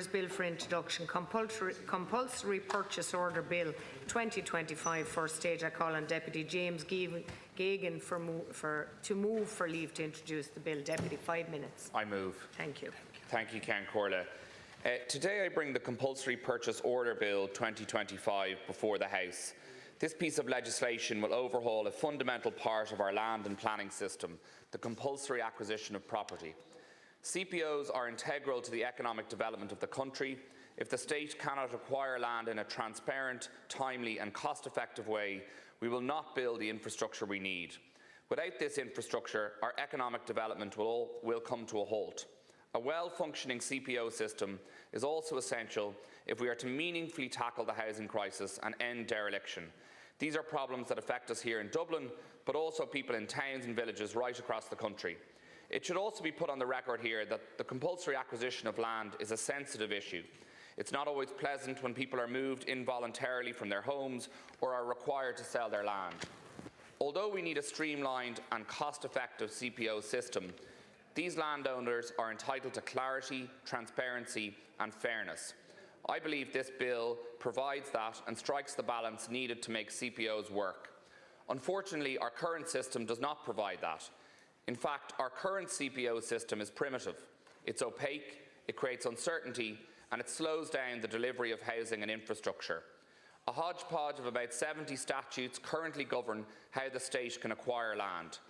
Bill for introduction, compulsory purchase order bill 2025 first stage. I call on Deputy James Geoghegan to move for leave to introduce the bill. Deputy, 5 minutes. I move. Thank you. Thank you, Ceann Comhairle. Today I bring the compulsory purchase order bill 2025 before the House. This piece of legislation will overhaul a fundamental part of our land and planning system, the compulsory acquisition of property. CPOs are integral to the economic development of the country. If the state cannot acquire land in a transparent, timely and cost-effective way, we will not build the infrastructure we need. Without this infrastructure, our economic development will come to a halt. A well-functioning CPO system is also essential if we are to meaningfully tackle the housing crisis and end dereliction. These are problems that affect us here in Dublin, but also people in towns and villages right across the country. It should also be put on the record here that the compulsory acquisition of land is a sensitive issue. It's not always pleasant when people are moved involuntarily from their homes or are required to sell their land. Although we need a streamlined and cost-effective CPO system, these landowners are entitled to clarity, transparency and fairness. I believe this bill provides that and strikes the balance needed to make CPOs work. Unfortunately, our current system does not provide that. In fact, our current CPO system is primitive. It's opaque, it creates uncertainty, and it slows down the delivery of housing and infrastructure. A hodgepodge of about 70 statutes currently govern how the state can acquire land.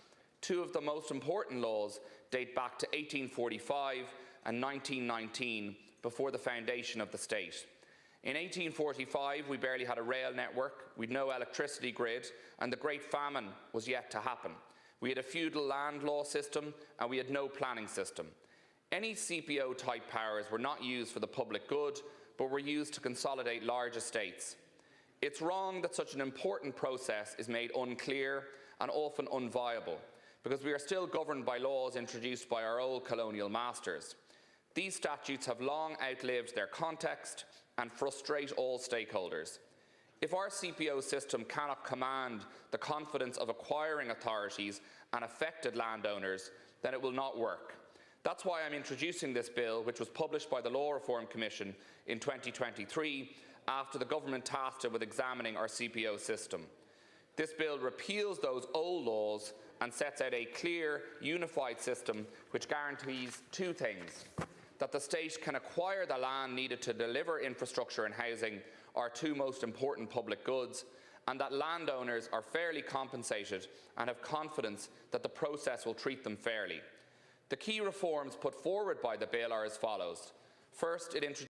Two of the most important laws date back to 1845 and 1919, before the foundation of the state. In 1845, we barely had a rail network, we had no electricity grid, and the Great Famine was yet to happen. We had a feudal land law system and we had no planning system. Any CPO-type powers were not used for the public good, but were used to consolidate large estates. It's wrong that such an important process is made unclear and often unviable, because we are still governed by laws introduced by our old colonial masters. These statutes have long outlived their context and frustrate all stakeholders. If our CPO system cannot command the confidence of acquiring authorities and affected landowners, then it will not work. That's why I'm introducing this bill, which was published by the Law Reform Commission in 2023, after the government tasked it with examining our CPO system. This bill repeals those old laws and sets out a clear, unified system which guarantees two things: that the state can acquire the land needed to deliver infrastructure and housing, our two most important public goods, and that landowners are fairly compensated and have confidence that the process will treat them fairly. The key reforms put forward by the bill are as follows. First, it introduces